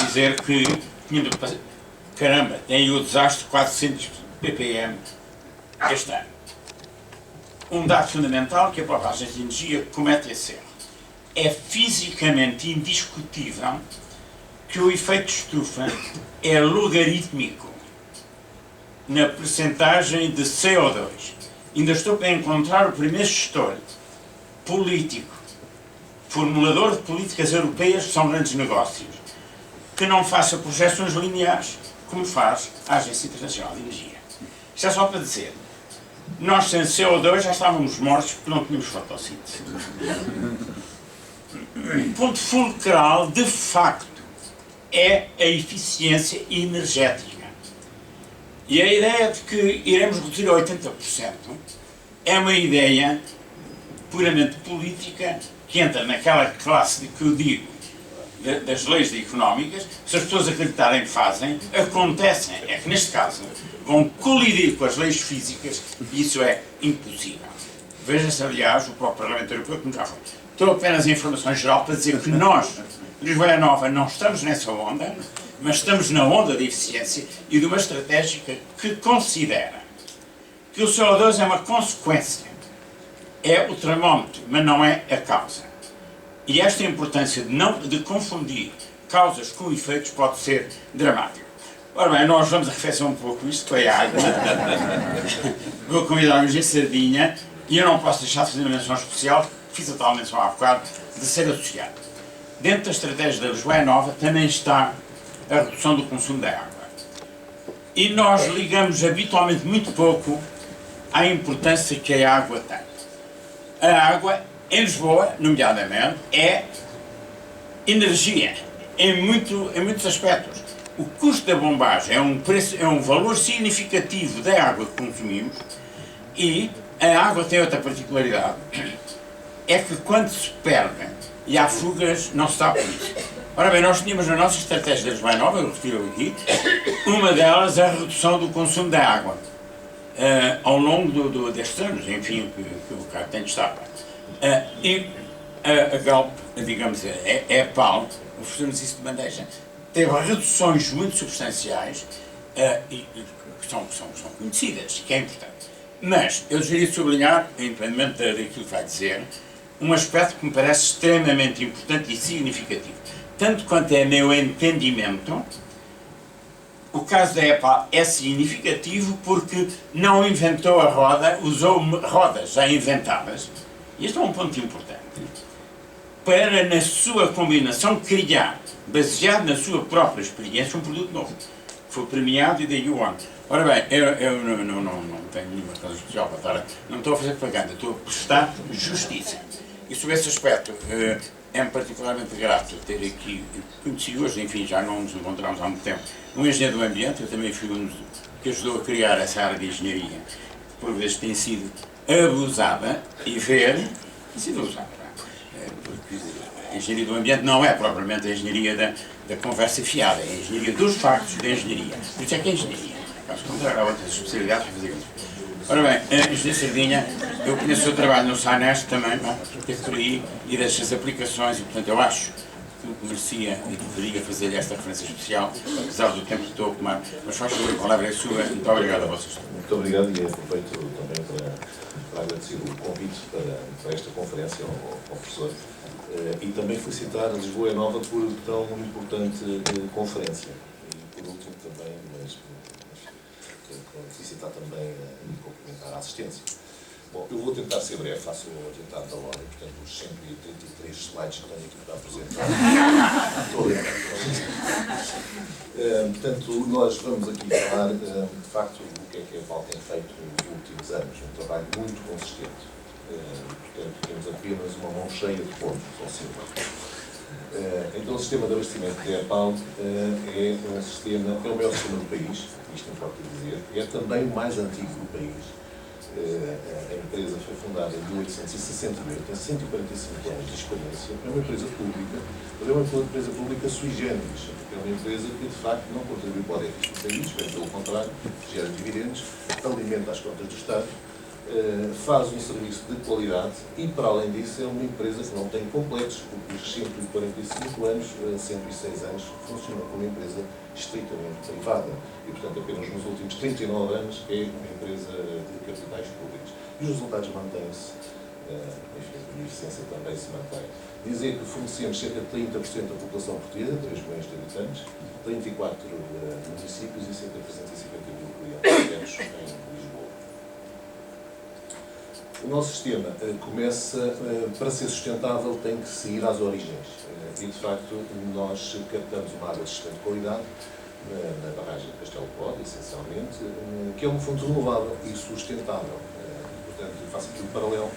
dizer que tínhamos de passar. Caramba, tem aí o desastre de 400 ppm este ano. Um dado fundamental que a própria Agência de Energia comete esse erro. É fisicamente indiscutível que o efeito de estufa é logarítmico na percentagem de CO2. Ainda estou para encontrar o primeiro gestor político, formulador de políticas europeias que são grandes negócios, que não faça projeções lineares, como faz a Agência Internacional de Energia. Isto é só para dizer, nós sem CO2 já estávamos mortos porque não tínhamos fotossíntese. O ponto fulcral, de facto, é a eficiência energética. E a ideia de que iremos reduzir a 80% é uma ideia puramente política que entra naquela classe de que eu digo das leis económicas. Se as pessoas acreditarem que fazem, acontecem. É que neste caso vão colidir com as leis físicas e isso é impossível. Veja-se, aliás, o próprio Parlamento Europeu, como já foi. Estou apenas em informação geral para dizer que nós, Lisboa Nova, não estamos nessa onda, mas estamos na onda da eficiência e de uma estratégia que considera que o CO2 é uma consequência, é o termómetro, mas não é a causa. E esta importância de confundir causas com efeitos pode ser dramática. Ora bem, nós vamos arrefecer um pouco isto, foi a água. Vou convidar o Engenheiro Sardinha e eu não posso deixar de fazer uma menção especial, fiz a tal menção há bocado, de ser associado. Dentro da estratégia da Lisboa Nova também está a redução do consumo da água. E nós ligamos habitualmente muito pouco à importância que a água tem. A água, em Lisboa, nomeadamente, é energia, em muitos aspectos. O custo da bombagem é um valor significativo da água que consumimos e a água tem outra particularidade, é que quando se perde e há fugas, não se dá por isso. Ora bem, nós tínhamos na nossa estratégia da Lisboa Nova, eu retiro aqui, uma delas a redução do consumo da água ao longo destes anos, enfim, que o carro tem de estar. E a Galp, digamos, a PAL, ofereceu-nos isso de bandeja, teve reduções muito substanciais e que são conhecidas, que é importante. Mas eu deveria sublinhar, independentemente daquilo que vai dizer, um aspecto que me parece extremamente importante e significativo. Tanto quanto é meu entendimento, o caso da EPA é significativo porque não inventou a roda, usou rodas já inventadas. E este é um ponto importante. Para, na sua combinação, criar, baseado na sua própria experiência, um produto novo. Foi premiado e daí o ano. Ora bem, eu não tenho nenhuma coisa especial para estar. Não estou a fazer propaganda, estou a prestar justiça. E sobre esse aspecto, é-me particularmente grato ter aqui, conheci hoje, enfim, já não nos encontramos há muito tempo, um engenheiro do ambiente. Eu também fui um que ajudou a criar essa área de engenharia, que por vezes tem sido abusada e tem sido usada. Porque a engenharia do ambiente não é propriamente a engenharia da conversa fiada, é a engenharia dos factos da engenharia. Por isso é que é engenharia. Caso contrário, há outras especialidades para fazer isso. Ora bem, Engenheiro Sardinha, eu conheço o seu trabalho no SANEST também, teve por aí, e dessas aplicações, e portanto eu acho que merecia e deveria fazer-lhe esta referência especial, apesar do tempo que estou a tomar. Mas faz favor, a palavra é sua. Muito obrigado a vocês. Muito obrigado e aproveito também para agradecer o convite para esta conferência ao professor e também felicitar a Lisboa Nova por tão importante conferência. E por último também, mas felicitar também e cumprimentar a assistência. Bom, eu vou tentar ser breve, faço o adiantado da ordem, portanto, os 133 slides que tenho aqui para apresentar. Estou a lembrar. Portanto, nós vamos aqui falar, de facto, do que a PAL tem feito nos últimos anos. Um trabalho muito consistente. Portanto, temos apenas uma mão cheia de pontos, ou seja. Então, o sistema de abastecimento da EPAL é o maior sistema do país, isto importa dizer, é também o mais antigo do país. A empresa foi fundada em 1868, tem 145 anos de experiência, é uma empresa pública, mas é uma empresa pública sui generis, é uma empresa que de facto não contribui para o déficit do país, bem pelo contrário, gera dividendos, alimenta as contas do Estado, faz um serviço de qualidade e, para além disso, é uma empresa que não tem complexos, porque os 145 anos, 106 anos, funciona como uma empresa estritamente privada e, portanto, apenas nos últimos 39 anos é uma empresa de capitais públicos. E os resultados mantêm-se, enfim, a eficiência também se mantém. Dizer que fornecemos cerca de 30% da população portuguesa, 3 milhões de habitantes, 34 municípios e cerca de 350 mil clientes em Lisboa. O nosso sistema começa, para ser sustentável, tem que seguir às origens. E, de facto, nós captamos uma água de excelente qualidade, na barragem de Castelo de Bode, essencialmente, que é uma fonte renovável e sustentável. Portanto, faço aqui um paralelo,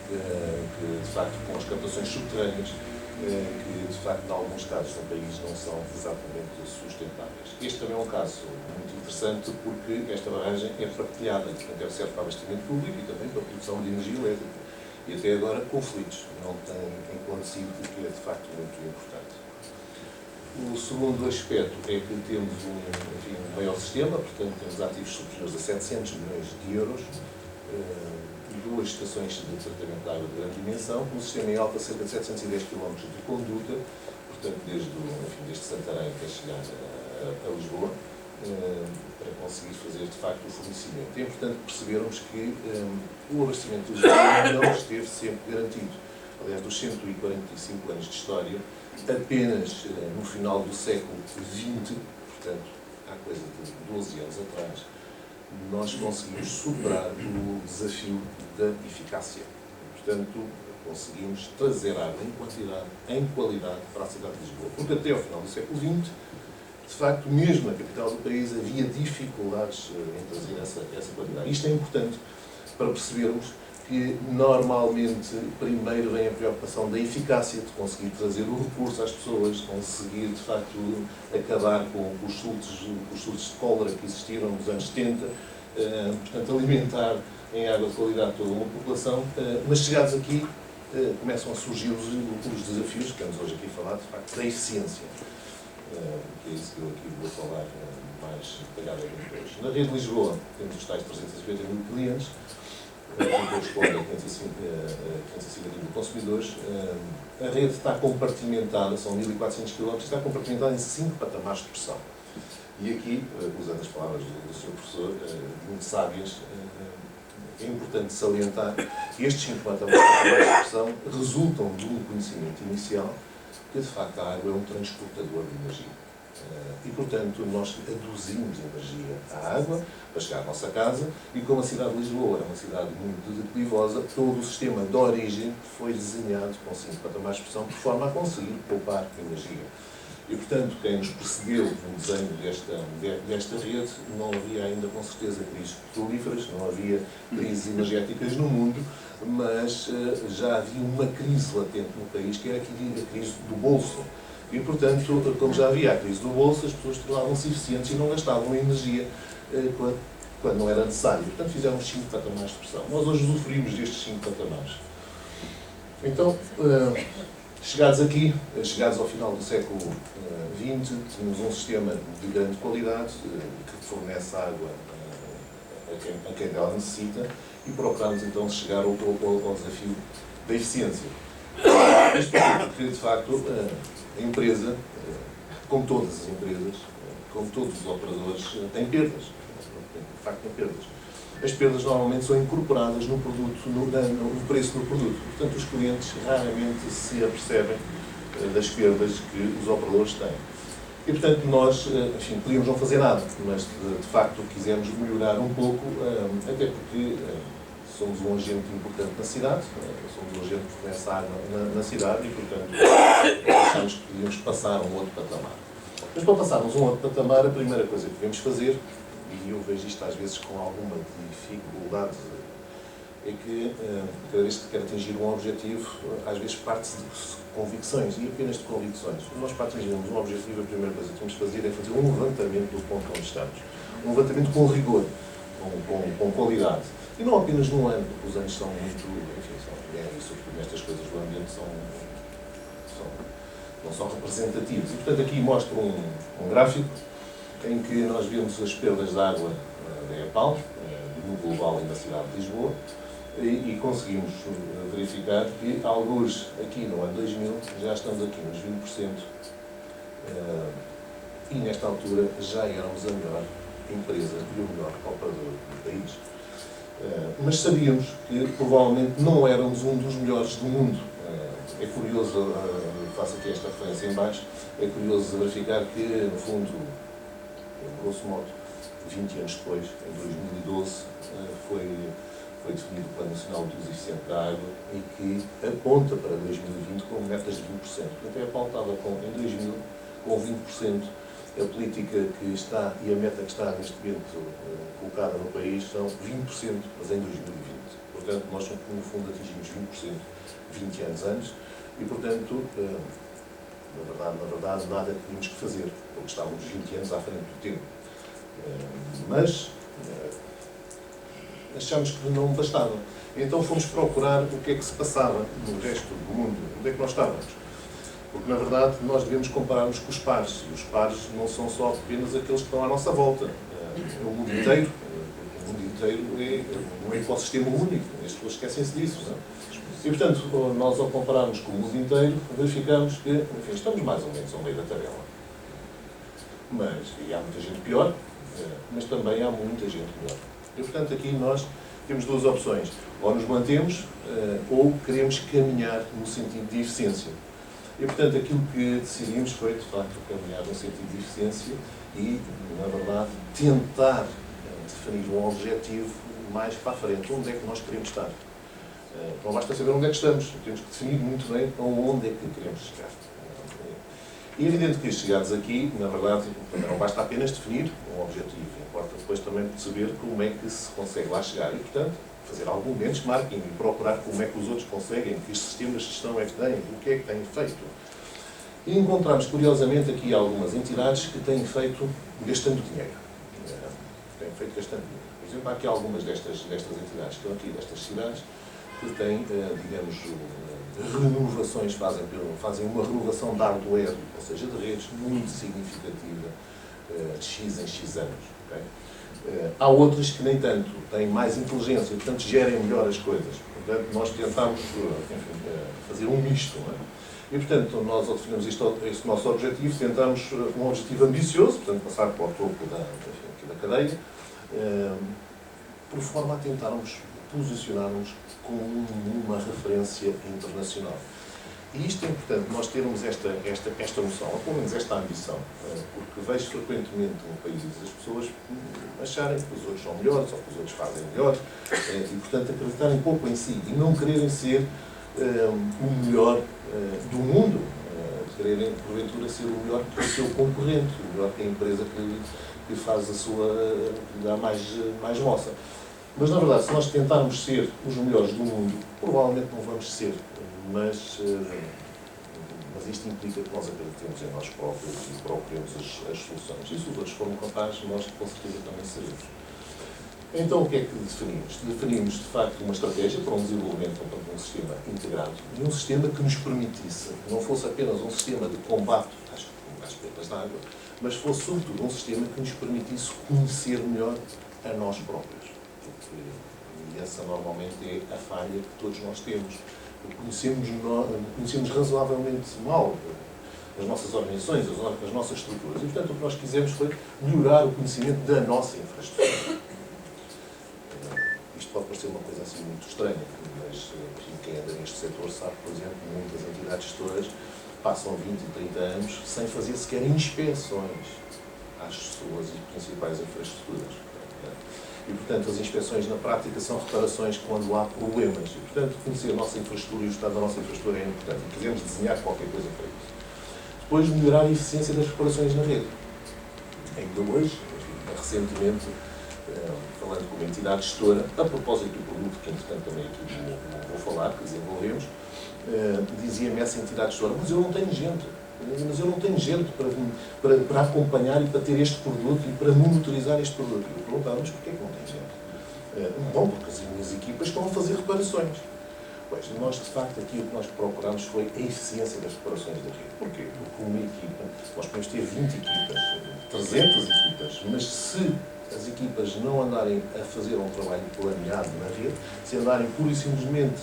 que, de facto, com as captações subterrâneas, que, de facto, em alguns casos no país não são exatamente sustentáveis. Este também é um caso muito interessante porque esta barragem é partilhada, portanto, serve para abastecimento público e também para a produção de energia elétrica. E até agora conflitos não têm acontecido, o que é, de facto, muito importante. O segundo aspecto é que temos um maior sistema, portanto, temos ativos superiores a 700 milhões de euros, duas estações de tratamento de água de grande dimensão, um sistema em alta cerca de 710 km de conduta, portanto, desde Santarém até chegar a Lisboa, para conseguir fazer, de facto, o fornecimento. É importante percebermos que o abastecimento de Lisboa não esteve sempre garantido. Aliás, dos 145 anos de história, apenas no final do século XX, portanto, há coisa de 12 anos atrás, nós conseguimos superar o desafio da eficácia. Portanto, conseguimos trazer água em quantidade, em qualidade para a cidade de Lisboa. Porque até ao final do século XX, de facto, mesmo na capital do país, havia dificuldades em trazer essa qualidade. Isto é importante para percebermos que, normalmente, primeiro vem a preocupação da eficácia, de conseguir trazer o recurso às pessoas, conseguir, de facto, acabar com os surtos de cólera que existiram nos anos 70, portanto, alimentar em água de qualidade toda uma população, mas chegados aqui, começam a surgir os desafios, que estamos hoje aqui a falar, de facto, da eficiência, que é isso que eu aqui vou falar mais detalhadamente hoje. Na rede de Lisboa, temos os tais 350 mil clientes, que corresponde a 550 mil consumidores. A rede está compartimentada, são 1.400 km, está compartimentada em 5 patamares de pressão. E aqui, usando as palavras do Sr. Professor, muito sábias, é importante salientar que estes 5 patamares de pressão resultam de um conhecimento inicial que, de facto, a água é um transportador de energia. E, portanto, nós aduzimos energia à água para chegar à nossa casa e, como a cidade de Lisboa é uma cidade muito declivosa, todo o sistema de origem foi desenhado com 5 patamares de pressão de forma a conseguir poupar energia. E, portanto, quem nos precedeu no desenho desta rede, não havia ainda, com certeza, crises petrolíferas, não havia crises energéticas no mundo, mas já havia uma crise latente no país, que era a crise do bolso. E, portanto, como já havia a crise do bolso, as pessoas tornavam-se eficientes e não gastavam energia quando não era necessário. Portanto, fizemos 5 patamares de pressão. Nós hoje usufruímos destes 5 patamares. Então, chegados aqui, chegados ao final do século XX, temos um sistema de grande qualidade que fornece água a quem dela necessita e procuramos então chegar ao desafio da eficiência. Isto porque, de facto, a empresa, como todas as empresas, como todos os operadores, tem perdas. De facto, tem perdas. As perdas normalmente são incorporadas no produto, no preço do produto. Portanto, os clientes raramente se apercebem das perdas que os operadores têm. E, portanto, nós, enfim, podíamos não fazer nada, mas, de facto, quisemos melhorar um pouco, até porque somos um agente importante na cidade, somos um agente que fornece água na cidade e, portanto, achamos que podíamos passar a um outro patamar. Mas, para passarmos a um outro patamar, a primeira coisa que devemos fazer, e eu vejo isto às vezes com alguma dificuldade, é que cada vez que quer atingir um objetivo, às vezes parte-se de convicções, e apenas de convicções. Nós, para atingirmos um objetivo, a primeira coisa que temos de fazer é fazer um levantamento do ponto onde estamos. Um levantamento com rigor, com qualidade. E não apenas num ano, porque os anos são muito, enfim, sobretudo nestas coisas do ambiente, não são representativos. E, portanto, aqui mostro um gráfico em que nós vemos as perdas de água da EPAL, no global e na cidade de Lisboa, e conseguimos verificar que, alguns aqui no ano 2000, já estamos aqui nos 20%, e nesta altura já éramos a melhor empresa e o melhor operador do país. Mas sabíamos que provavelmente não éramos um dos melhores do mundo. É curioso, faço aqui esta referência em baixo, é curioso verificar que, no fundo, grosso modo, 20 anos depois, em 2012, foi definido o Plano Nacional de Uso Eficiente da Água e que aponta para 2020 com metas de 20%. Até apontava em 2000 com 20%. A política que está e a meta que está neste momento colocada no país são 20%, mas em 2020. Portanto, nós, no fundo, atingimos 20%, 20 anos antes, e, portanto, na verdade, nada tínhamos que fazer, porque estávamos 20 anos à frente do tempo. Mas achamos que não bastava. Então fomos procurar o que é que se passava no resto do mundo, onde é que nós estávamos. Porque, na verdade, nós devemos comparar-nos com os pares. E os pares não são só apenas aqueles que estão à nossa volta. É o mundo inteiro. O mundo inteiro é um ecossistema único. As pessoas esquecem-se disso. Não é? E, portanto, nós, ao compararmos com o mundo inteiro, verificamos que, enfim, estamos mais ou menos ao meio da tabela. E há muita gente pior, mas também há muita gente melhor. E, portanto, aqui nós temos duas opções. Ou nos mantemos, ou queremos caminhar no sentido de eficiência. E, portanto, aquilo que decidimos foi, de facto, caminhar no sentido de eficiência e, na verdade, tentar definir um objetivo mais para a frente. Onde é que nós queremos estar? Não basta saber onde é que estamos, temos que definir muito bem aonde é que queremos chegar. E é evidente que, chegados aqui, na verdade, não basta apenas definir um objetivo, importa depois também perceber como é que se consegue lá chegar. E, portanto, fazer algum benchmarking e procurar como é que os outros conseguem, que sistemas de gestão é que têm, o que é que têm feito. E encontramos, curiosamente, aqui algumas entidades que têm feito gastando dinheiro. Têm feito gastando dinheiro. Por exemplo, há aqui algumas destas entidades que estão aqui, destas cidades, que têm, digamos, renovações, fazem uma renovação de hardware, ou seja, de redes, muito significativa, de X em X anos. Okay? Há outras que nem tanto, têm mais inteligência, portanto gerem melhor as coisas. Portanto, nós tentamos fazer um misto. Não é? E, portanto, nós, ao definirmos este nosso objetivo, tentamos um objetivo ambicioso, portanto, passar para o topo da cadeia, por forma a tentarmos posicionar-nos como uma referência internacional. E isto é importante, nós termos esta noção, ou pelo menos esta ambição, porque vejo frequentemente no país as pessoas acharem que os outros são melhores, ou que os outros fazem melhor, e, portanto, acreditarem um pouco em si, e não quererem ser o melhor do mundo, quererem, porventura, ser o melhor que o seu concorrente, o melhor que a empresa que faz a sua, que dá mais moça. Mas, na verdade, se nós tentarmos ser os melhores do mundo, provavelmente não vamos ser, mas isto implica que nós acreditemos em nós próprios e procuremos as soluções. E se os outros forem capazes, nós, com certeza, também seremos. Então, o que é que definimos? Definimos, de facto, uma estratégia para um desenvolvimento de um sistema integrado e um sistema que nos permitisse, que não fosse apenas um sistema de combate às perdas de água, mas fosse, sobretudo, um sistema que nos permitisse conhecer melhor a nós próprios. E essa, normalmente, é a falha que todos nós temos. Conhecemos razoavelmente mal as nossas organizações, as nossas estruturas. E, portanto, o que nós quisemos foi melhorar o conhecimento da nossa infraestrutura. Isto pode parecer uma coisa assim muito estranha, mas quem anda neste setor sabe, por exemplo, que muitas entidades gestoras passam 20 e 30 anos sem fazer sequer inspeções às suas principais infraestruturas. E, portanto, as inspeções na prática são reparações quando há problemas. E, portanto, conhecer a nossa infraestrutura e o estado da nossa infraestrutura é importante. E queremos desenhar qualquer coisa para isso. Depois, melhorar a eficiência das reparações na rede. Ainda hoje, recentemente, falando com uma entidade gestora, a propósito do produto que, entretanto, também aqui vou falar, que desenvolvemos, dizia-me essa entidade gestora, mas eu não tenho gente. Mas eu não tenho gente para acompanhar e para ter este produto e para monitorizar este produto. E eu perguntava, mas porquê que não tem gente? Bom, porque as minhas equipas estão a fazer reparações. Pois, nós, de facto, aqui o que nós procuramos foi a eficiência das reparações da rede. Porquê? Porque uma equipa, nós podemos ter 20 equipas, apresente as equipas, mas se as equipas não andarem a fazer um trabalho planeado na rede, se andarem pura e simplesmente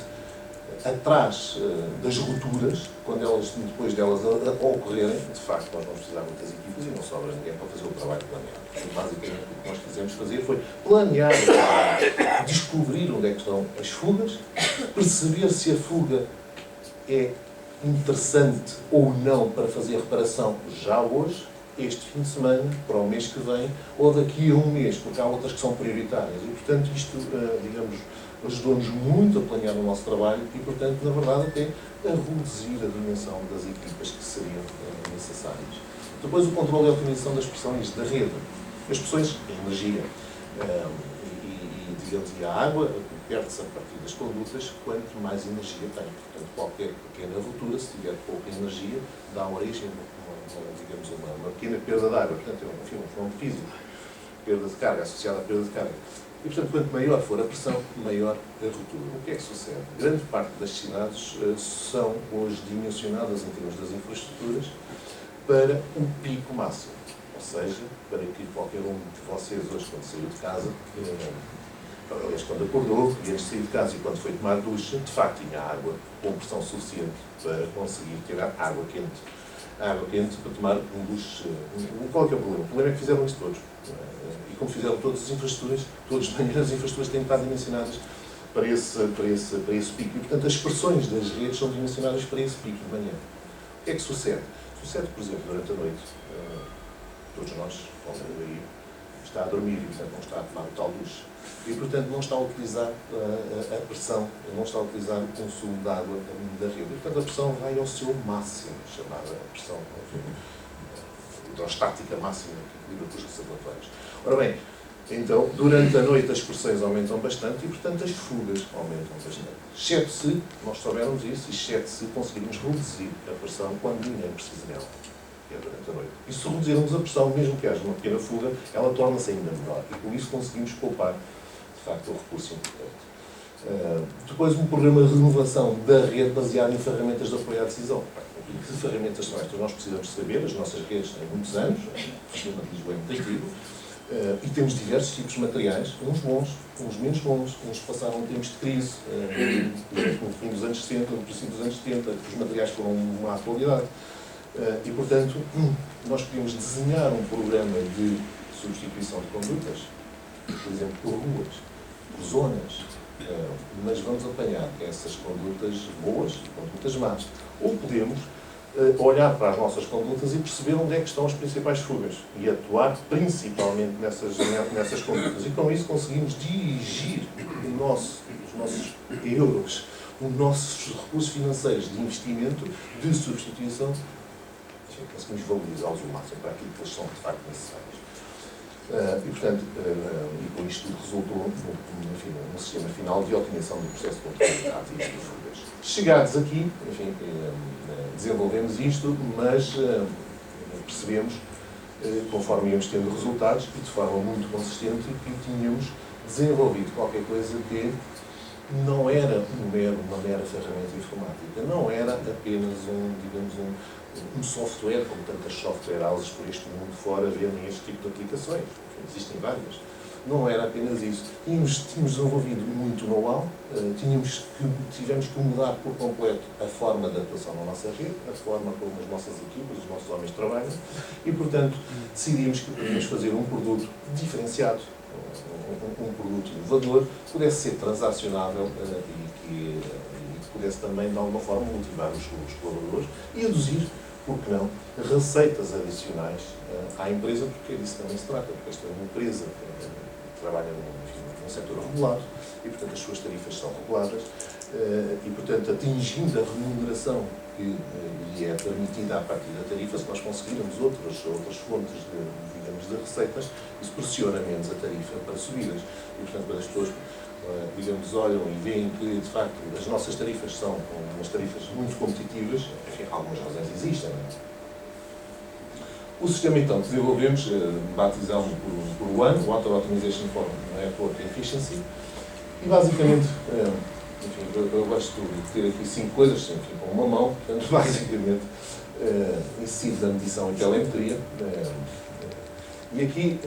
atrás das rupturas, quando elas, depois delas ocorrerem, de facto nós vamos precisar de muitas equipas e não sobra ninguém para fazer o trabalho planeado. Portanto, basicamente o que nós quisemos fazer foi planear o trabalho, descobrir onde é que estão as fugas, perceber se a fuga é interessante ou não para fazer reparação já hoje, este fim de semana, para o mês que vem, ou daqui a um mês, porque há outras que são prioritárias. E, portanto, isto, digamos, ajudou-nos muito a planear o nosso trabalho e, portanto, na verdade, até a reduzir a dimensão das equipas que seriam necessárias. Depois, o controle e a otimização das pressões da rede. As pressões, a energia digamos, e a água perde-se a partir das condutas quanto mais energia tem. Portanto, qualquer pequena ruptura, se tiver pouca energia, dá origem digamos, uma pequena perda de água. Portanto, é um fenómeno físico. Perda de carga, associada à perda de carga. E, portanto, quanto maior for a pressão, maior a ruptura. O que é que sucede? Grande parte das cidades são hoje dimensionadas em termos das infraestruturas para o pico máximo. Ou seja, para que qualquer um de vocês hoje, quando saiu de casa, aliás, quando acordou, e antes de sair de casa e quando foi tomar ducha, de facto tinha água com pressão suficiente para conseguir tirar água quente. Água quente para tomar um duche. Qual é que é o problema? O problema é que fizeram isto todos. E como fizeram todas as infraestruturas, todas as infraestruturas têm que estar dimensionadas para esse pico. E, portanto, as pressões das redes são dimensionadas para esse pico de manhã. O que é que sucede? Sucede, por exemplo, durante a noite, todos nós, como aí, está a dormir e, portanto, não está a tomar o tal duche. E, portanto, não está a utilizar a pressão, não está a utilizar o consumo de água da rede. E, portanto, a pressão vai ao seu máximo, chamada pressão hidrostática máxima, que equilibra com os reservatórios. Ora bem, então, durante a noite as pressões aumentam bastante e, portanto, as fugas aumentam bastante. Exceto se nós soubermos isso, exceto se conseguirmos reduzir a pressão quando ninguém precisa dela, que é durante a noite. E se reduzirmos a pressão, mesmo que haja uma pequena fuga, ela torna-se ainda menor. E com isso conseguimos poupar, de facto, o recurso importante. Depois, um programa de renovação da rede baseado em ferramentas de apoio à decisão. Que ferramentas são estas? Nós precisamos saber, as nossas redes têm muitos anos, o sistema de Lisboa é muito antigo, e temos diversos tipos de materiais, uns bons, uns menos bons, uns passaram tempos de crise, no fim dos anos 60, no princípio dos anos 70, os materiais foram uma atualidade. E, portanto, nós podemos desenhar um programa de substituição de condutas, por exemplo, por ruas, por zonas, mas vamos apanhar essas condutas boas e condutas más. Ou podemos olhar para as nossas condutas e perceber onde é que estão as principais fugas e atuar principalmente nessas condutas. E com isso conseguimos dirigir os nossos euros, os nossos recursos financeiros de investimento, de substituição, conseguimos valorizá-los o máximo para aquilo que eles são de facto necessários. E, portanto, e com isto tudo resultou num sistema final de otimização do processo de contabilidade e de fugas. Chegados aqui, enfim, desenvolvemos isto, mas percebemos, conforme íamos tendo resultados, e de forma muito consistente, que tínhamos desenvolvido qualquer coisa que não era uma mera ferramenta informática, não era apenas um software, como tantas software houses por este mundo fora vendem este tipo de aplicações. Existem várias. Não era apenas isso. Tínhamos desenvolvido muito know-how, tivemos que mudar por completo a forma de atuação na nossa rede, a forma como as nossas equipas, os nossos homens trabalham, e, portanto, decidimos que podíamos fazer um produto diferenciado, um produto inovador, que pudesse ser transacionável e que pudesse também, de alguma forma, motivar os colaboradores e reduzir, por que não, receitas adicionais à empresa, porque disso também se trata, porque esta é uma empresa que trabalha num setor regulado e, portanto, as suas tarifas são reguladas e, portanto, atingindo a remuneração que lhe é permitida a partir da tarifa, se nós conseguirmos outras fontes de receitas, isso pressiona menos a tarifa para subidas. E, portanto, quando as pessoas olham e veem que, de facto, as nossas tarifas são umas tarifas muito competitivas, enfim, algumas razões existem, não é? O sistema, então, que desenvolvemos, batizamos por ONE, Water Optimization for Network Efficiency, e, basicamente, enfim, eu gosto de ter aqui 5 coisas, enfim, com uma mão, portanto, basicamente, incide da medição e telemetria, E aqui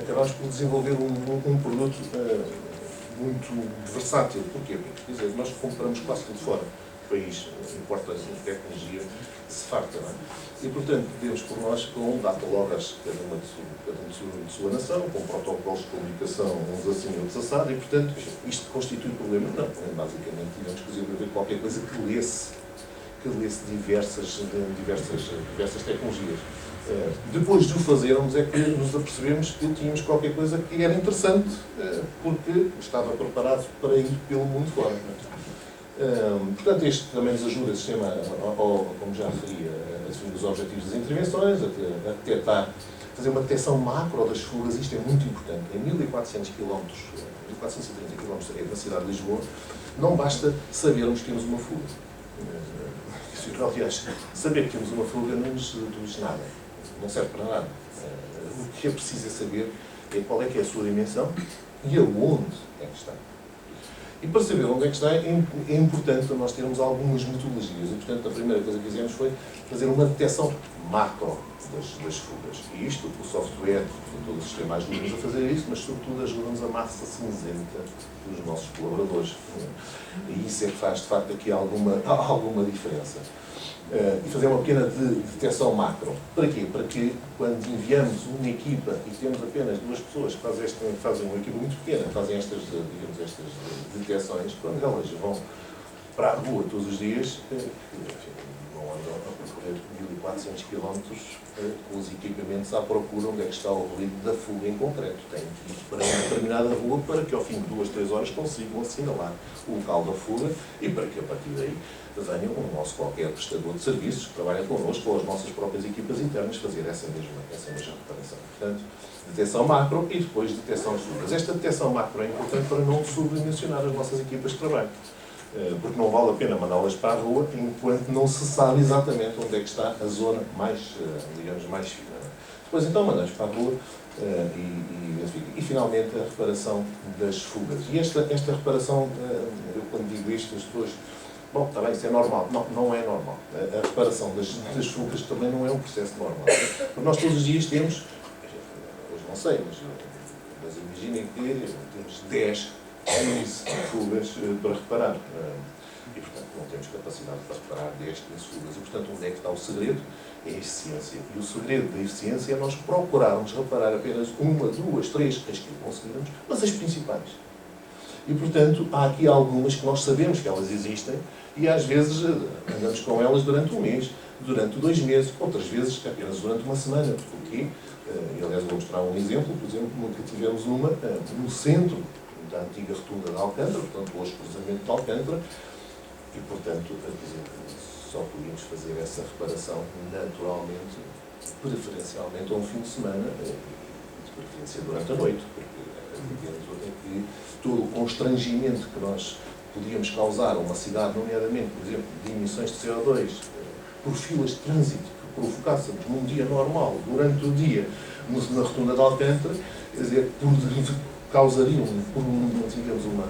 acabamos por desenvolver um produto muito versátil. Porquê? Porque, quer dizer, nós compramos quase tudo fora. O país importa tecnologia, se farta, não é? E, portanto, devemos por nós com data logas, cada um de sua nação, com protocolos de comunicação, uns assim e outros assado, e, portanto, isto constitui problema? Não. Basicamente, tivemos que desenvolver qualquer coisa que lesse diversas tecnologias. Depois de o fazermos é que nos apercebemos que tínhamos qualquer coisa que era interessante, porque estava preparado para ir pelo mundo fora. Portanto, este também nos ajuda, o sistema, como já referi, a definir os objetivos das intervenções, a detectar, fazer uma detecção macro das fugas. Isto é muito importante. Em 1400 km, 1430 km da cidade de Lisboa, não basta sabermos que temos uma fuga. Aliás, saber que temos uma fuga não nos diz nada, não serve para nada. O que é preciso saber é qual é que é a sua dimensão e aonde é que está. E para saber onde é que está, é importante nós termos algumas metodologias. E, portanto, a primeira coisa que fizemos foi fazer uma detecção macro das fugas. E isto, o software, todo o sistema ajuda-nos a fazer isso, mas, sobretudo, ajuda-nos a massa cinzenta dos nossos colaboradores. E isso é que faz, de facto, aqui alguma diferença. E fazer uma pequena detecção macro. Para quê? Para que, quando enviamos uma equipa e temos apenas 2 pessoas que fazem uma equipa muito pequena, fazem estas detecções, quando elas vão para a rua todos os dias, não andam a percorrer 1400 km com os equipamentos à procura onde é que está o ruído da fuga em concreto. Têm que ir para uma determinada rua para que, ao fim de 2, 3 horas, consigam assinalar o local da fuga e para que, a partir daí, venham o nosso qualquer prestador de serviços que trabalha connosco ou as nossas próprias equipas internas fazer essa mesma reparação. Portanto, detecção macro e depois detecção de fugas. Esta detecção macro é importante para não subdimensionar as nossas equipas de trabalho. Porque não vale a pena mandá-las para a rua enquanto não se sabe exatamente onde é que está a zona mais, digamos, mais fina. Depois, então, mandamos para a rua e finalmente, a reparação das fugas. E esta reparação, eu quando digo isto, as pessoas... Bom, está bem, isso é normal. Não, não é normal. A reparação das fugas também não é um processo normal. Porque nós todos os dias temos, hoje não sei, mas imaginem que temos 10, 15 fugas para reparar. E, portanto, não temos capacidade para reparar 10, 15 fugas. E, portanto, onde é que está o segredo? É a eficiência. E o segredo da eficiência é nós procurarmos reparar apenas 1, 2, 3, as que conseguirmos, mas as principais. E, portanto, há aqui algumas que nós sabemos que elas existem e, às vezes, andamos com elas durante um mês, durante 2 meses, outras vezes apenas durante uma semana. Porque, e, aliás, vou mostrar um exemplo, por exemplo, nunca tivemos uma no centro da antiga rotunda de Alcântara, portanto, hoje cruzamento de Alcântara, e, portanto, só podíamos fazer essa reparação naturalmente, preferencialmente a um fim de semana, de preferência durante a noite, porque aqui todo o constrangimento que nós podíamos causar a uma cidade, nomeadamente, por exemplo, de emissões de CO2, por filas de trânsito que provocássemos num dia normal, durante o dia, na rotunda de Alcântara, quer dizer, causariam, digamos, um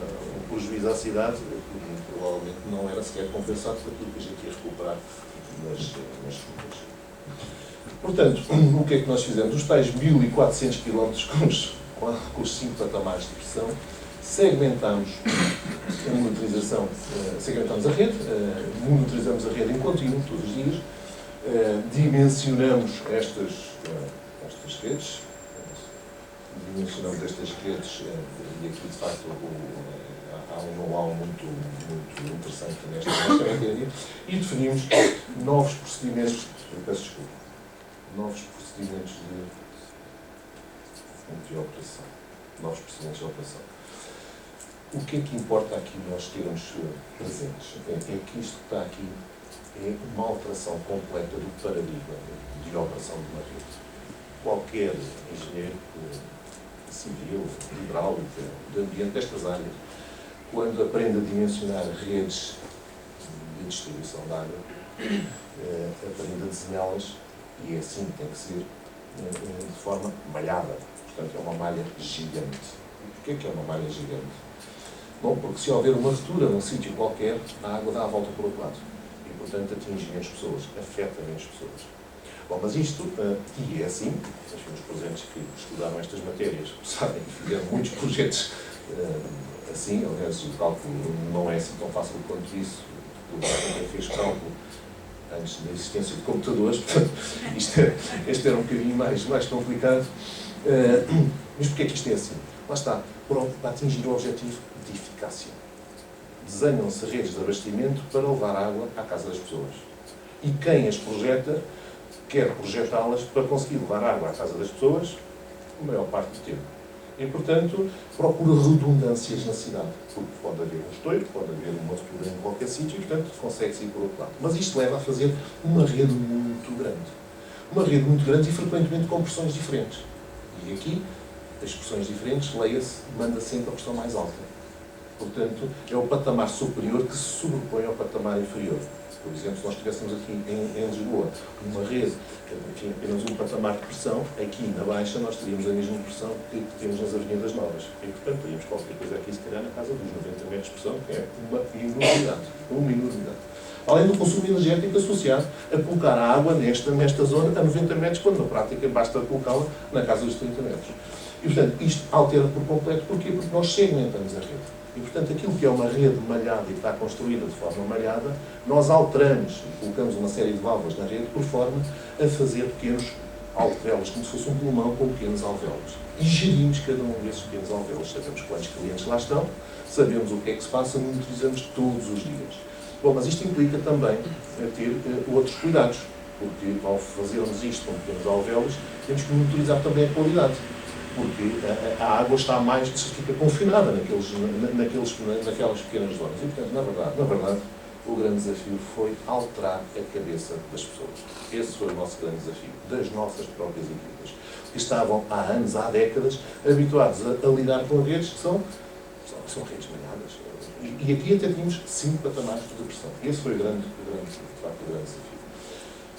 prejuízo à cidade, que provavelmente não era sequer compensado por aquilo que a gente ia recuperar nas fugas. Portanto, o que é que nós fizemos? Os tais 1400 km com os 5 patamares de pressão, segmentamos a monitorização, segmentamos a rede, monitorizamos a rede em contínuo, todos os dias, dimensionamos estas redes, e aqui, de facto, há um know-how muito interessante nesta matéria, e definimos novos procedimentos, novos procedimentos de operação. Novos procedimentos de operação. O que é que importa aqui nós termos presentes? É que isto que está aqui é uma alteração completa do paradigma de operação de uma rede. Qualquer engenheiro civil, hidráulica, de ambiente destas áreas, quando aprende a dimensionar redes de distribuição de água, aprende a desenhá-las, e é assim que tem que ser, de forma malhada. Portanto, é uma malha gigante. E porquê é uma malha gigante? Bom, porque se houver uma ruptura num sítio qualquer, a água dá a volta para o outro lado. E, portanto, atinge menos pessoas, afeta menos pessoas. Bom, mas isto, e é assim, nós vimos presentes que estudaram estas matérias sabem que fizeram muitos projetos assim. Aliás, o cálculo não é assim tão fácil quanto isso. Quem fez cálculo antes da existência de computadores, portanto, este era um bocadinho mais complicado. Mas porquê é que isto é assim? Lá está, para atingir o objetivo de eficácia. Desenham-se redes de abastecimento para levar água à casa das pessoas. E quem as projeta, quer projetá-las para conseguir levar água à casa das pessoas a maior parte do tempo. E, portanto, procura redundâncias na cidade. Porque pode haver um estouro, pode haver uma ruptura em qualquer sítio e, portanto, consegue-se ir por outro lado. Mas isto leva a fazer uma rede muito grande. Uma rede muito grande e, frequentemente, com pressões diferentes. E aqui, as pressões diferentes, leia-se, manda sempre a pressão mais alta. Portanto, é o patamar superior que se sobrepõe ao patamar inferior. Por exemplo, se nós estivéssemos aqui em Lisboa, numa rede, enfim, apenas um patamar de pressão, aqui na Baixa nós teríamos a mesma pressão que temos nas Avenidas Novas. E, portanto, teríamos qualquer coisa aqui, se calhar, na casa dos 90 metros de pressão, que é uma enormidade. Uma enormidade. Além do consumo energético associado a colocar a água nesta zona a 90 metros, quando na prática basta colocá-la na casa dos 30 metros. E, portanto, isto altera por completo. Porquê? Porque nós segmentamos a rede. E, portanto, aquilo que é uma rede malhada e que está construída de forma malhada, nós alteramos e colocamos uma série de válvulas na rede por forma a fazer pequenos alvéolos, como se fosse um pulmão com pequenos alvéolos. E gerimos cada um desses pequenos alvéolos. Sabemos quantos clientes lá estão, sabemos o que é que se passa, monitorizamos todos os dias. Bom, mas isto implica também ter outros cuidados, porque ao fazermos isto com pequenos alvéolos, temos que monitorizar também a qualidade. Porque a água está mais, fica confinada naquelas pequenas zonas. E, portanto, na verdade, o grande desafio foi alterar a cabeça das pessoas. Esse foi o nosso grande desafio, das nossas próprias equipas, que estavam há anos, há décadas, habituados a lidar com redes que são redes malhadas. E aqui até tínhamos 5 patamares de pressão. Esse foi o grande desafio.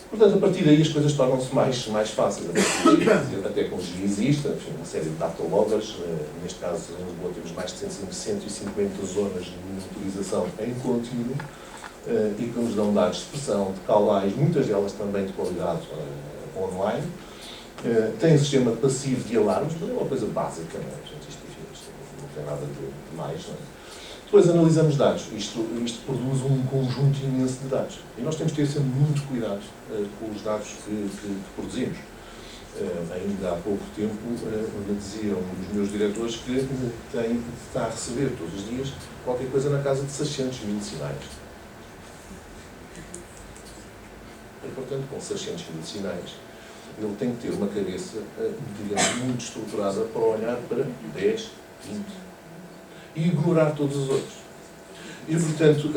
Portanto, a partir daí as coisas tornam-se mais fáceis. A tecnologia existe, enfim, uma série de data loggers, neste caso em Lisboa temos mais de 150 zonas de monitorização em contínuo e que nos dão dados de pressão, de caudais, muitas delas também de qualidade online. Tem um sistema passivo de alarmes, mas é uma coisa básica, não é? Isto não tem nada de mais, não é? Depois analisamos dados. Isto produz um conjunto imenso de dados. E nós temos que ter sempre muito cuidado com os dados que produzimos. Ainda há pouco tempo me dizia um dos meus diretores que está a receber todos os dias qualquer coisa na casa de 600 mil sinais. E, portanto, com 600 mil sinais, ele tem que ter uma cabeça, digamos, muito estruturada para olhar para 10, 20, e ignorar todos os outros. E, portanto,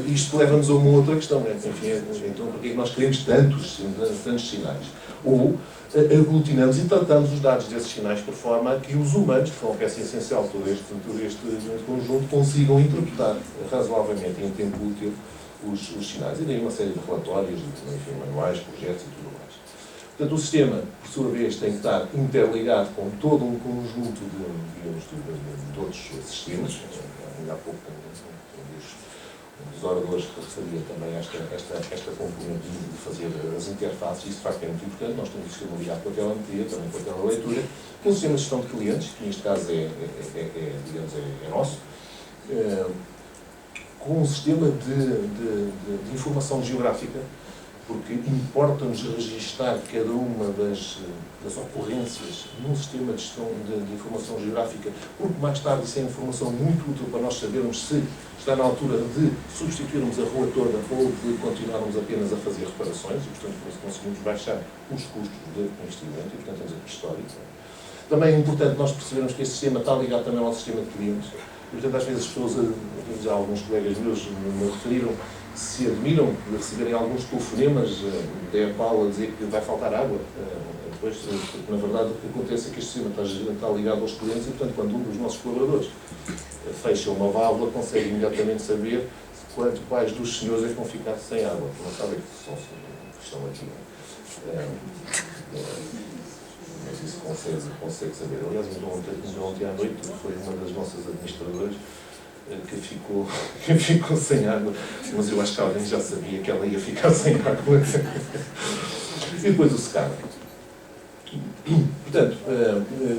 isto leva-nos a uma outra questão. Enfim, então, porque é que nós queremos tantos sinais? Ou aglutinamos e tratamos os dados desses sinais por forma a que os humanos, que são a peça essencial de todo este conjunto, consigam interpretar razoavelmente em tempo útil os sinais. E daí uma série de relatórios, enfim, manuais, projetos e tudo mais. Portanto, o sistema, por sua vez, tem que estar interligado com todo um conjunto de outros sistemas. Ainda há pouco, um dos oradores referia também esta componente de fazer as interfaces. Isso, de facto, é muito importante. Nós temos o sistema ligado com a telemetria, também com a teleleitura, com o sistema de gestão de clientes, que neste caso é nosso, com um sistema de informação geográfica, porque importa-nos registar cada uma das ocorrências num sistema de gestão de informação geográfica, porque mais tarde isso é informação muito útil para nós sabermos se está na altura de substituirmos a rua toda ou de continuarmos apenas a fazer reparações, e, portanto, conseguimos baixar os custos de investimento, e, portanto, temos a história. Também é importante nós percebermos que este sistema está ligado também ao sistema de clientes, e, portanto, às vezes as pessoas, já alguns colegas meus me referiram, se admiram de receberem alguns telefonemas da EPAL a dizer que vai faltar água. Depois, na verdade, o que acontece é que este sistema está ligado aos clientes e, portanto, quando um dos nossos colaboradores fecha uma válvula, consegue imediatamente saber quais dos senhores é que vão ficar sem água. Não sabem que estão aqui. Mas isso consegue saber. Aliás, ontem à noite foi uma das nossas administradoras que ficou sem água, mas eu acho que alguém já sabia que ela ia ficar sem água. E depois o SCADA. portanto,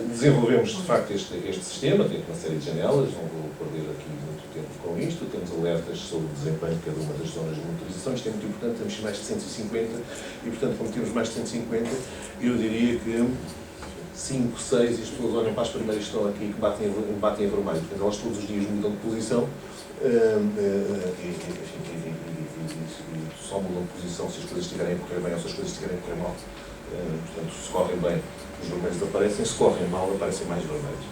desenvolvemos de facto este sistema, tem uma série de janelas, não vou perder aqui muito tempo com isto, temos alertas sobre o desempenho de cada uma das zonas de monitorização, isto é muito importante, temos mais de 150 e, portanto, como temos mais de 150, eu diria que 5, 6, e as pessoas olham para as primeiras que estão aqui que batem em vermelho, portanto, elas todos os dias mudam de posição e só mudam de posição se as coisas estiverem a correr bem ou se as coisas estiverem a correr mal. Portanto, se correm bem, os vermelhos aparecem, se correm mal, aparecem mais vermelhos.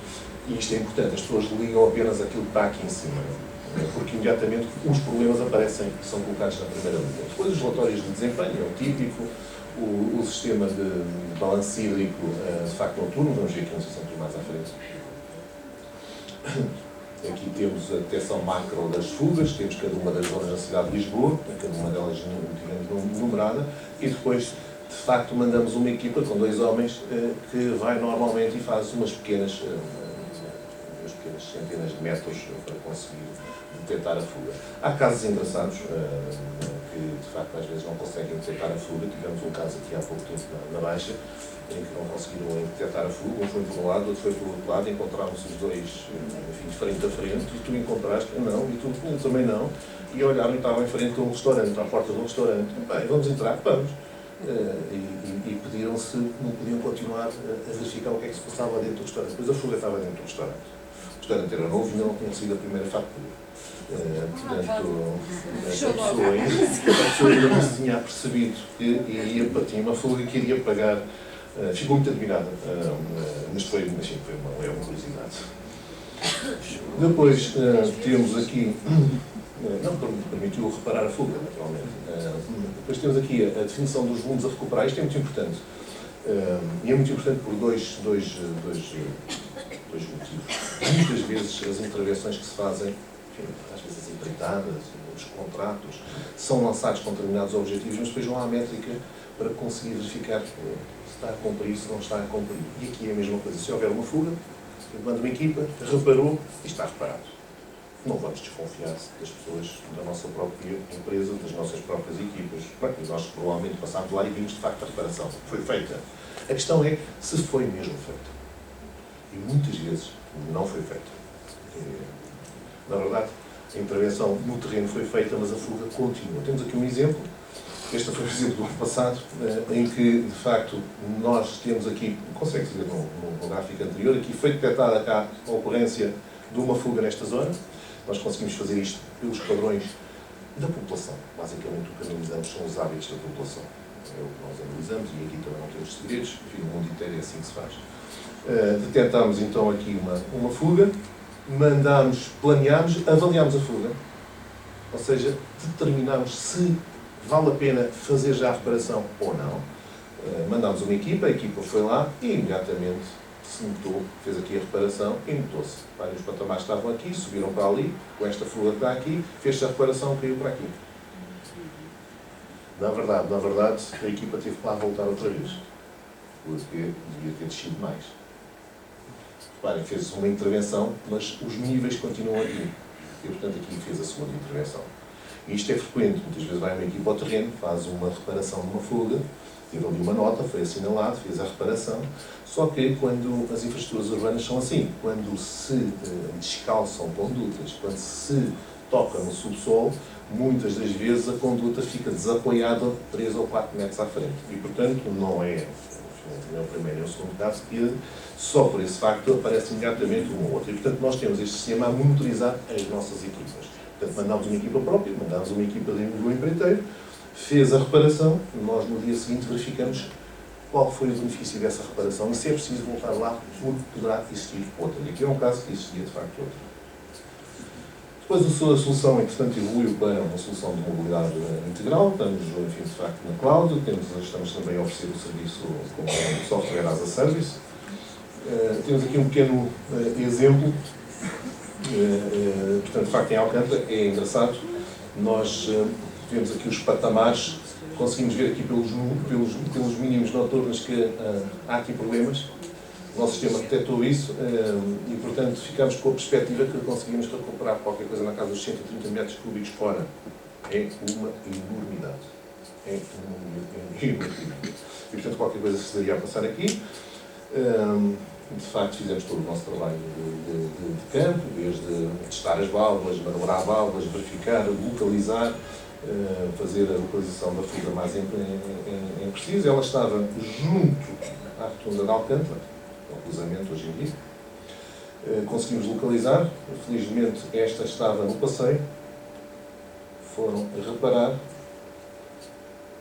E isto é importante, as pessoas ligam apenas aquilo que está aqui em cima, porque imediatamente os problemas aparecem e são colocados na primeira linha. Depois os relatórios de desempenho, é o típico, o sistema de balanço hídrico, de facto noturno, vamos ver aqui um centro mais à frente. Aqui temos a detecção macro das fugas, temos cada uma das zonas da cidade de Lisboa, cada uma delas numerada, e depois, de facto, mandamos uma equipa com 2 homens que vai normalmente e faz umas pequenas centenas de metros para conseguir detectar a fuga. Há casos engraçados que, de facto, às vezes não conseguem detectar a fuga. Tivemos um caso aqui há pouco tempo na Baixa, em que não conseguiram detectar a fuga. Um foi por um lado, outro foi pelo outro lado, encontraram-se os dois, enfim, de frente a frente, e tu encontraste, não, e tu também não, e olharam e estavam em frente a um restaurante, à porta de um restaurante. Bem, vamos entrar, vamos. E pediram se não podiam continuar a verificar o que é que se passava dentro do restaurante. Depois a fuga estava dentro do restaurante. O restaurante era novo e ainda não tinha sido a primeira fatura. Portanto, a pessoa ainda não se tinha percebido que tinha uma fuga que iria pagar. Ficou muito admirada, mas foi uma curiosidade. Depois temos aqui, não permitiu reparar a fuga, naturalmente. Depois temos aqui a definição dos volumes a recuperar, isto é muito importante. E é muito importante por dois motivos. Muitas vezes as intervenções que se fazem, enfim, às vezes as empreitadas, os contratos, são lançados com determinados objetivos, mas depois não há métrica para conseguir verificar se está a cumprir, se não está a cumprir. E aqui é a mesma coisa. Se houver uma fuga, manda uma equipa, reparou e está reparado. Não vamos desconfiar das pessoas da nossa própria empresa, das nossas próprias equipas. E nós provavelmente passámos lá e vimos de facto a reparação. Foi feita. A questão é se foi mesmo feita. E muitas vezes não foi feita. Na verdade, a intervenção no terreno foi feita, mas a fuga continua. Temos aqui um exemplo. Este foi o exemplo do ano passado, em que, de facto, nós temos aqui, consegue-se ver no gráfico anterior, aqui foi detectada cá a ocorrência de uma fuga nesta zona. Nós conseguimos fazer isto pelos padrões da população. Basicamente, o que analisamos são os hábitos da população. É o que nós analisamos e aqui também não temos segredos. Enfim, no mundo inteiro é assim que se faz. Detectámos então aqui uma fuga, planeámos, avaliámos a fuga, ou seja, determinámos se vale a pena fazer já a reparação ou não. Mandámos uma equipa, a equipa foi lá e imediatamente se notou, fez aqui a reparação e notou-se. Vários patamares estavam aqui, subiram para ali, com esta fuga que está aqui, fez-se a reparação, caiu para aqui. Na verdade, a equipa teve que lá voltar outra vez, porque devia ter descido mais. Reparem, fez uma intervenção, mas os níveis continuam aqui. E, portanto, aqui fez a segunda intervenção. E isto é frequente. Muitas vezes vai uma equipa ao terreno, faz uma reparação de uma fuga, teve ali uma nota, foi assinalado, fez a reparação. Só que quando as infraestruturas urbanas são assim, quando se descalçam condutas, quando se toca no subsolo, muitas das vezes a conduta fica desapoiada 3 ou 4 metros à frente. E, portanto, não é o primeiro e o segundo caso que só por esse facto aparece imediatamente um ou outro. E, portanto, nós temos este sistema a monitorizar as nossas equipas. Portanto, mandámos uma equipa própria, mandámos uma equipa do empreiteiro, fez a reparação, nós no dia seguinte verificamos qual foi o benefício dessa reparação e se é preciso voltar lá, porque poderá existir outra. E aqui é um caso que existia de facto outra. Depois a solução, entretanto, evoluiu para uma solução de mobilidade integral, estamos, enfim, de facto, na cloud, estamos também a oferecer o serviço com software as a service. Temos aqui um pequeno exemplo. Portanto, de facto, em Alcântara, é engraçado, nós vemos aqui os patamares, conseguimos ver aqui pelos mínimos noturnos que há aqui problemas. O nosso sistema detectou isso e, portanto, ficamos com a perspectiva que conseguimos recuperar qualquer coisa na casa dos 130 metros cúbicos fora. É uma enormidade. É uma enormidade. E, portanto, qualquer coisa se daria a passar aqui. De facto, fizemos todo o nosso trabalho de campo, desde testar as válvulas, manobrar válvulas, verificar, localizar, fazer a localização da fuga mais em preciso. Ela estava junto à rotunda de Alcântara, ao cruzamento hoje em dia. Conseguimos localizar, felizmente esta estava no passeio, foram reparar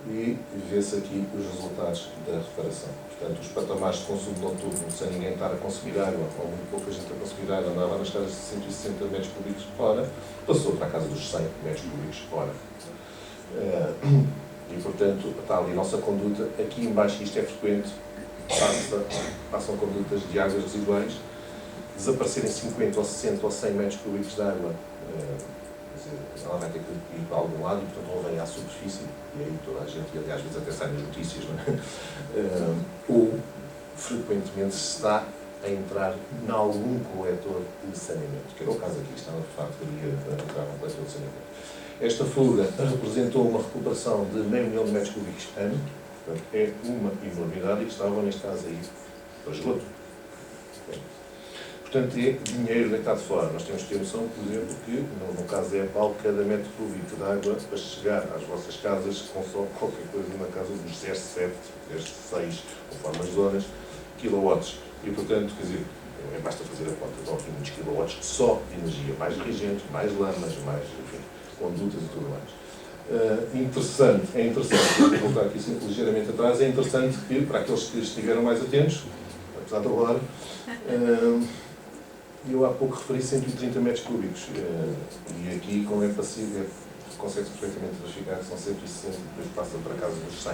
e vê-se aqui os resultados da reparação. Portanto, os patamares de consumo noturno, sem ninguém estar a consumir água, ou muito pouca gente a consumir água, andava nas casas de 160 metros cúbicos hora, passou para a casa dos 100 metros cúbicos hora. E, portanto, está ali a nossa conduta. Aqui embaixo, isto é frequente, passam condutas de águas residuais, desaparecerem 50 ou 60 ou 100 metros cúbicos de água, ela vai ter que ir para algum lado e, portanto, ela vem à superfície, e aí toda a gente, e às vezes até sai nas notícias, não é? Ou, frequentemente, se está a entrar em algum coletor de saneamento, que era o caso aqui, estava de facto ali a entrar num coletor de saneamento. Esta fuga representou uma recuperação de meio milhão de metros cúbicos ano, portanto, é uma enormidade e que estava, neste caso, aí para esgoto. Portanto, é dinheiro deitado fora. Nós temos que ter noção, por exemplo, que, no caso da EPAL, cada metro cúbico de água para chegar às vossas casas consome qualquer coisa na casa dos 0,7, 0,6, conforme as zonas, quilowatts. E, portanto, quer dizer, basta fazer a conta, dão aqui muitos quilowatts só de energia, mais reagentes, mais lamas, mais, enfim, condutas e tudo mais. É interessante, vou voltar aqui sempre ligeiramente atrás, é interessante que, para aqueles que estiveram mais atentos, apesar da hora, eu há pouco referi 130 metros cúbicos, e aqui, como é passível, consegue-se perfeitamente verificar que são 160 e depois passa para casa dos 100.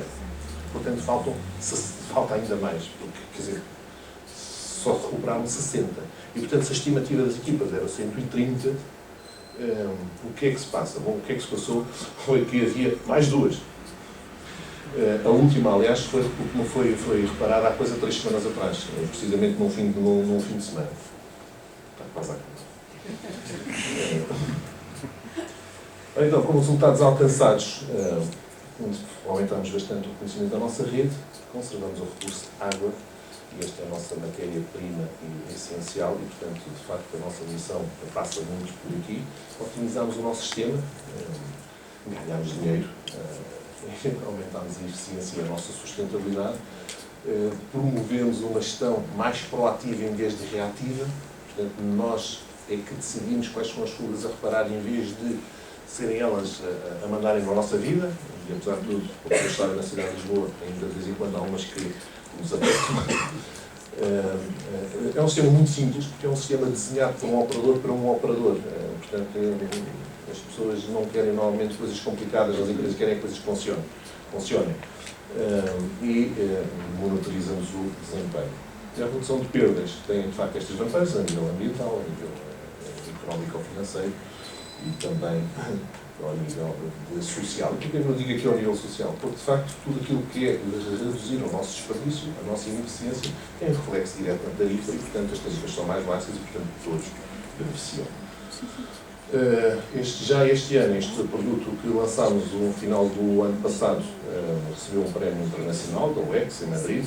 Portanto, falta ainda mais, porque, quer dizer, só recuperaram 60. E, portanto, se a estimativa das equipas era 130, o que é que se passa? Bom, o que é que se passou foi que havia mais duas. A última, aliás, foi reparada há coisa de 3 semanas atrás, precisamente num fim de semana. Está quase a Então, como resultados alcançados, aumentamos bastante o conhecimento da nossa rede, conservamos o recurso de água, e esta é a nossa matéria-prima e essencial, e, portanto, de facto, a nossa missão passa muito por aqui. Otimizamos o nosso sistema, ganhamos dinheiro, aumentamos a eficiência e a nossa sustentabilidade, promovemos uma gestão mais proativa em vez de reativa. Portanto, nós é que decidimos quais são as fugas a reparar, em vez de serem elas a mandarem na nossa vida, e apesar de tudo, porque eu estava na cidade de Lisboa, ainda de vez em quando há umas que nos afetam. É um sistema muito simples, porque é um sistema desenhado por um operador para um operador. Portanto, as pessoas não querem normalmente coisas complicadas, as empresas querem coisas que funcionem. E monitorizamos o desempenho. A redução de perdas tem, de facto, estas vantagens a nível ambiental, a nível económico-financeiro e também ao nível social. Por que eu digo aqui ao nível social? Porque, de facto, tudo aquilo que é reduzir o nosso desperdício, a nossa ineficiência, tem reflexo direto na tarifa e, portanto, as tarifas são mais baixas e, portanto, todos beneficiam. Este ano, este produto que lançámos no final do ano passado, recebeu um prémio internacional da UX em Madrid,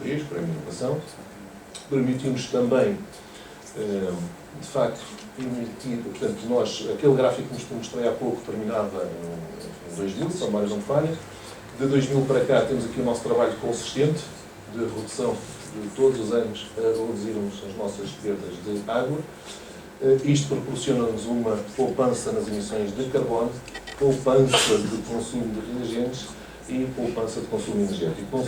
2003, prémio de inovação. Permitiu-nos também, de facto, portanto, nós, aquele gráfico que nos mostrei há pouco terminava em 2000, se a memória não me falha. De 2000 para cá temos aqui o nosso trabalho consistente de redução de todos os anos a reduzirmos as nossas perdas de água. Isto proporciona-nos uma poupança nas emissões de carbono, poupança de consumo de reagentes e poupança de consumo energético.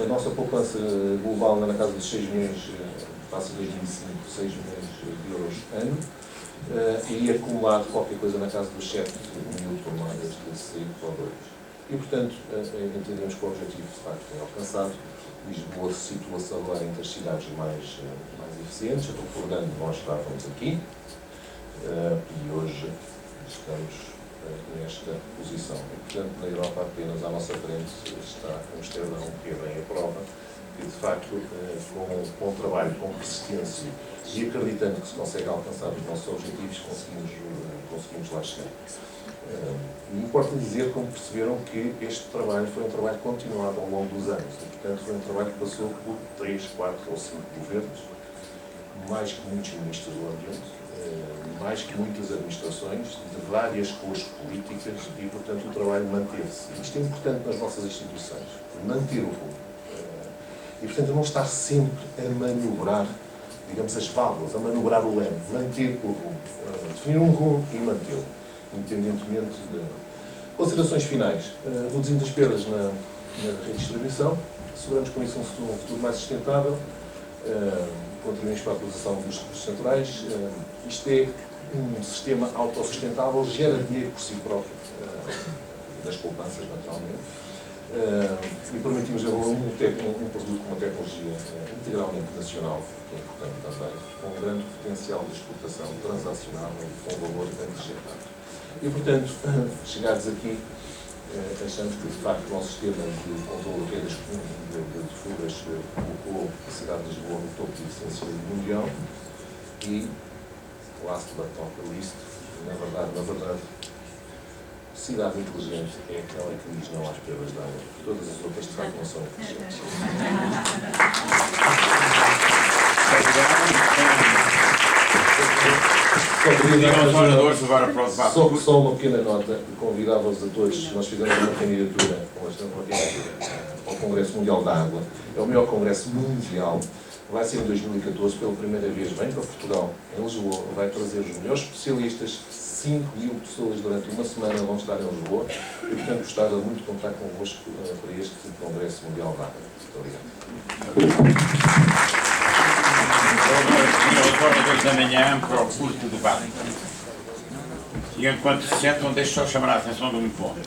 A nossa poupança global na casa dos 6 milhões, passa 2005, 6 milhões de euros ano, e acumulado qualquer coisa na casa dos 7 mil toneladas de CO2. E, portanto, entendemos que o objetivo, de facto, é alcançado. Lisboa situa-se agora entre as cidades mais eficientes. Recordando, nós estávamos aqui e hoje estamos nesta posição. E, portanto, na Europa, apenas à nossa frente, está Amsterdão, que é bem a prova, que, de facto, com trabalho, com persistência e acreditando que se consegue alcançar os nossos objetivos, conseguimos lá chegar. E importa dizer, como perceberam, que este trabalho foi um trabalho continuado ao longo dos anos. E, portanto, foi um trabalho que passou por 3, 4 ou 5 governos, mais que muitos ministros do Ambiente, mais que muitas administrações, de várias cores políticas, e, portanto, o trabalho manteve-se. Isto é importante nas nossas instituições, manter o rumo. E, portanto, não estar sempre a manobrar, digamos, as válvulas, a manobrar o leme, manter o rumo. Definir um rumo e mantê-lo, independentemente de considerações finais. Reduzindo as perdas na redistribuição, asseguramos com isso um futuro mais sustentável, contribuímos para a utilização dos recursos naturais. Isto é um sistema autossustentável, gera dinheiro por si próprio, das poupanças, naturalmente, e permitimos desenvolver um produto com uma tecnologia integralmente nacional, que é importante também, com um grande potencial de exportação transacional e com valor acrescentado. E, portanto, chegados aqui, achamos que, de facto, o nosso sistema de controle de redes de fugas colocou a cidade de Lisboa no topo de eficiência mundial e, last but not least, na verdade, cidade inteligente é aquela que diz não às perdas de água. Todas as outras, de facto, não são inteligentes. Só uma pequena nota, convidava-vos a todos, nós fizemos uma candidatura ao Congresso Mundial da Água, é o maior congresso mundial, vai ser em 2014, pela primeira vez, vem para Portugal, em Lisboa, vai trazer os melhores especialistas, 5.000 pessoas durante uma semana vão estar em Lisboa, e portanto gostava muito de contar convosco para este Congresso Mundial da Água. Muito obrigado. Agora 2 da manhã para o curto debate. E enquanto se sentam, deixo só chamar a atenção de um ponto.